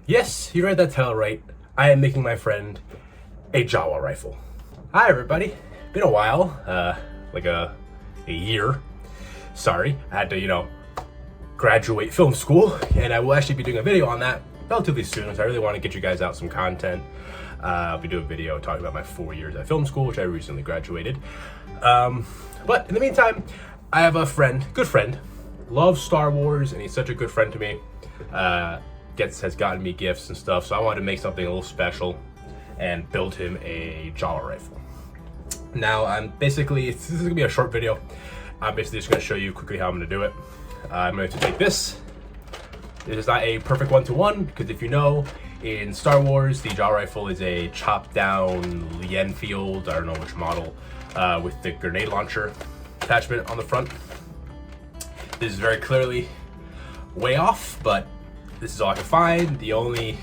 Yes, you read that title right. I am making my friend a Jawa rifle. Hi everybody. Been a while, like a year. Sorry, I had to, graduate film school, and I will actually be doing a video on that relatively soon, so I really want to get you guys out some content. I'll be doing a video talking about my 4 years at film school, which I recently graduated. But in the meantime, I have a friend, good friend, loves Star Wars, and he's such a good friend to me. Has gotten me gifts and stuff, so I wanted to make something a little special and build him a Jawa rifle. Now, this is gonna be a short video. I'm basically just gonna show you quickly how I'm gonna do it. I'm going to take this. It is not a perfect one-to-one, because if you know, in Star Wars, the Jawa rifle is a chopped down Enfield, I don't know which model, with the grenade launcher attachment on the front. This is very clearly way off, but this is all I can find. The only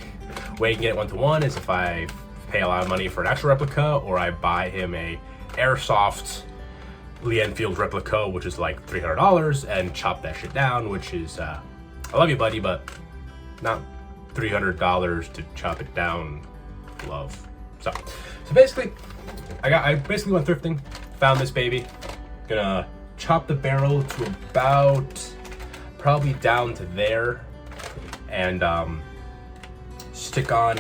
way you can get it one-to-one is if I pay a lot of money for an actual replica, or I buy him a airsoft Enfield replica, which is like $300, and chop that shit down, which is, I love you, buddy, but not $300 to chop it down, love. So basically, I basically went thrifting, found this baby, gonna chop the barrel to about, probably down to there, and stick on.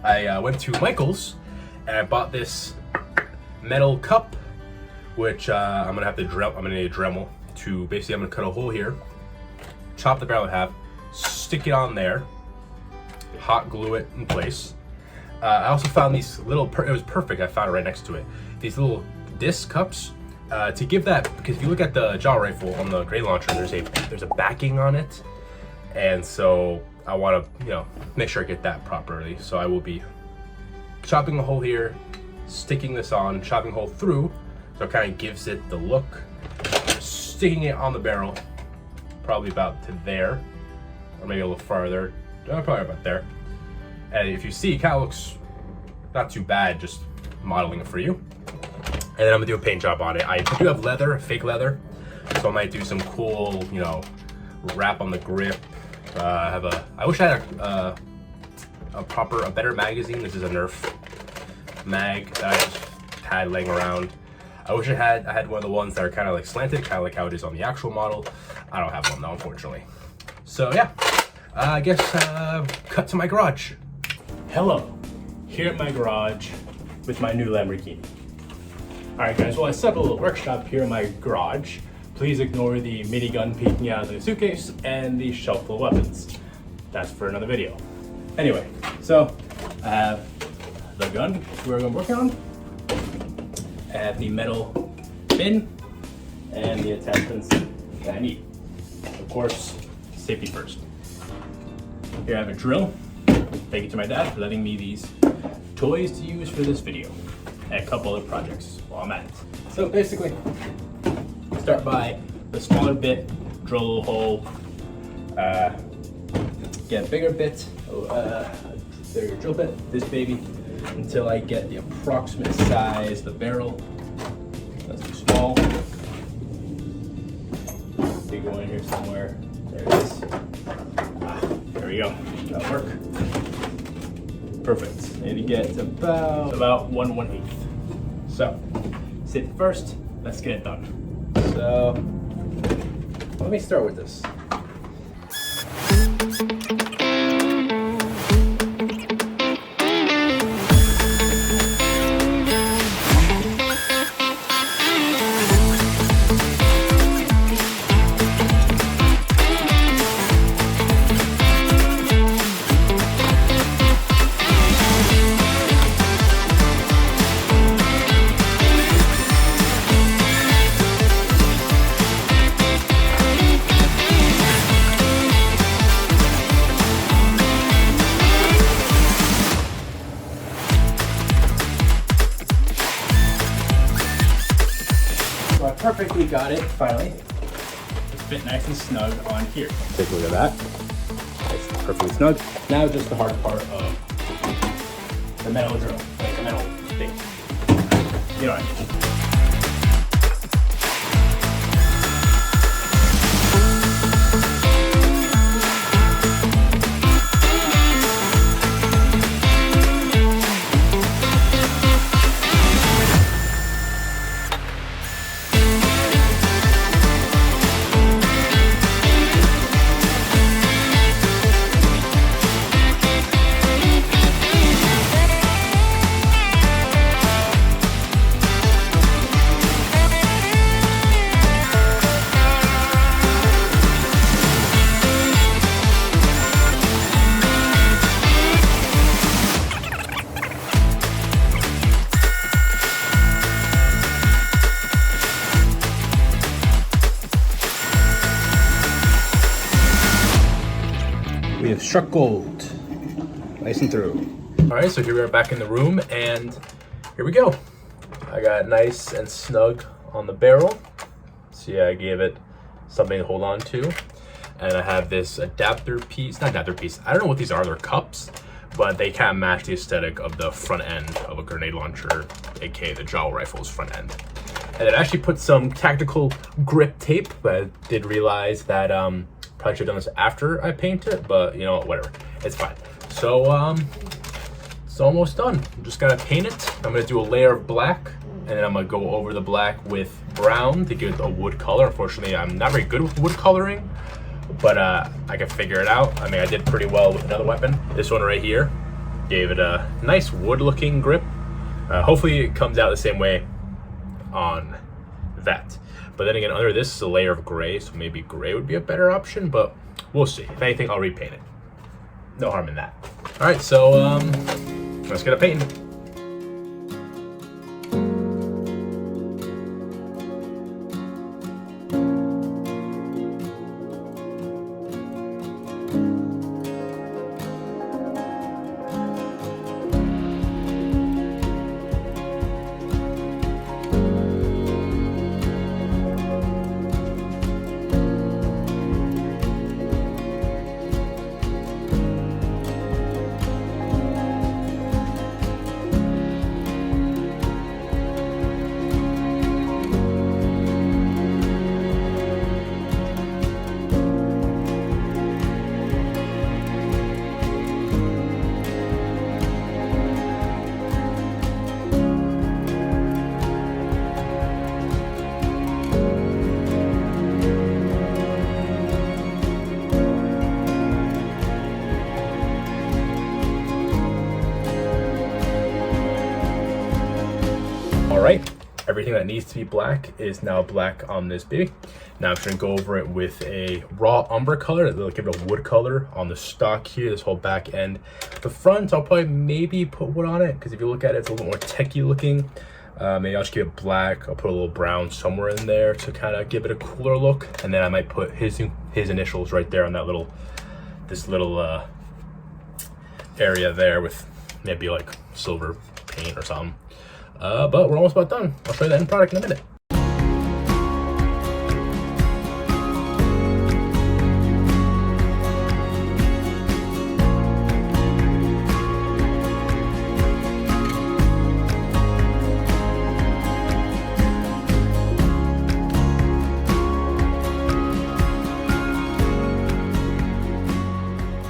I went to Michael's and I bought this metal cup, which I'm gonna need a Dremel to basically, I'm gonna cut a hole here, chop the barrel in half, stick it on there, hot glue it in place. I also found these little, it was perfect, I found it right next to it, these little disc cups to give that, because if you look at the Jawa rifle on the grenade launcher, there's a backing on it, and so I want to make sure I get that properly. So I will be chopping a hole here, sticking this on, chopping a hole through, so it kind of gives it the look, sticking it on the barrel, probably about to there, or maybe a little farther, probably about there. And if you see, it kind of looks not too bad, just modeling it for you. And then I'm gonna do a paint job on it. I do have leather, fake leather, so I might do some cool, wrap on the grip. I wish I had a better magazine. This is a Nerf mag that I just had laying around. I wish I had one of the ones that are kind of like slanted, kind of like how it is on the actual model. I don't have one though, unfortunately. So yeah, I guess cut to my garage. Hello, here at my garage with my new Lamborghini. All right guys, well I set up a little workshop here in my garage. Please ignore the minigun peeking out of the suitcase and the shelf full of weapons. That's for another video. Anyway, so I have the gun we're going to work on. I have the metal bin and the attachments that I need. Of course, safety first. Here I have a drill. Thank you to my dad for letting me these toys to use for this video and a couple other projects while I'm at it. So basically, start by the smaller bit, drill a little hole, get a bigger bit, bigger drill bit, this baby, until I get the approximate size, the barrel. That's too small. Big one in here somewhere. There it is. There we go. That'll work. Perfect. And you get about 1/1/8. So, safety first. Let's get it done. So, let me start with this. Perfectly got it, finally. It fit nice and snug on here. Take a look at that. It's perfectly snug. Now just the hard part of the metal drill, like the metal thing. You know what I mean. struck gold. Nice and through. All right, so here we are back in the room, and here we go. I got it nice and snug on the barrel. See, I gave it something to hold on to. And I have this adapter piece, not adapter piece, I don't know what these are, they're cups, but they kind of match the aesthetic of the front end of a grenade launcher, aka the Jawa Rifle's front end. And it actually put some tactical grip tape, but I did realize that probably should have done this after I paint it, but you know, whatever, it's fine. So it's almost done. I'm just gonna paint it. I'm gonna do a layer of black, and then I'm gonna go over the black with brown to give it a wood color. Unfortunately, I'm not very good with wood coloring, but I can figure it out. I mean, I did pretty well with another weapon. This one right here gave it a nice wood looking grip. Hopefully it comes out the same way on that. But then again, under this is a layer of gray, so maybe gray would be a better option, but we'll see. If anything, I'll repaint it. No harm in that. All right, so let's get a painting. All right, everything that needs to be black is now black on this baby. Now I'm just gonna go over it with a raw umber color that'll give it a wood color on the stock here, this whole back end. The front, I'll probably maybe put wood on it, because if you look at it, it's a little more techie looking. Maybe I'll just give it black. I'll put a little brown somewhere in there to kind of give it a cooler look. And then I might put his initials right there on that this little area there with maybe like silver paint or something. But we're almost about done. I'll show you the end product in a minute.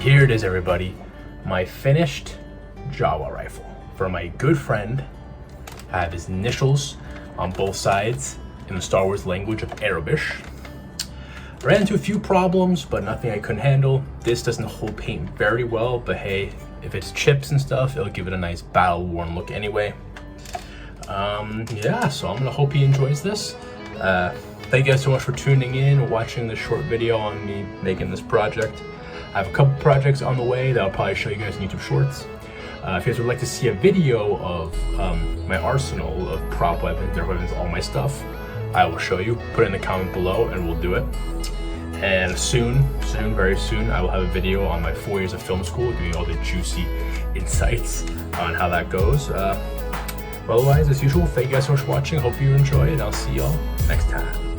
Here it is, everybody. My finished Jawa rifle for my good friend. I have his initials on both sides in the Star Wars language of Arabish. Ran into a few problems, but nothing I couldn't handle. This doesn't hold paint very well, but hey, if it's chips and stuff, it'll give it a nice battle-worn look anyway. Yeah, so I'm gonna hope he enjoys this. Thank you guys so much for tuning in and watching this short video on me making this project. I have a couple projects on the way that I'll probably show you guys in YouTube Shorts. If you guys would like to see a video of my arsenal of prop weapons, their weapons, all my stuff, I will show you. Put it in the comment below and we'll do it. And soon, very soon, I will have a video on my 4 years of film school, giving you all the juicy insights on how that goes. Otherwise, as usual, thank you guys so much for watching. Hope you enjoy, and I'll see y'all next time.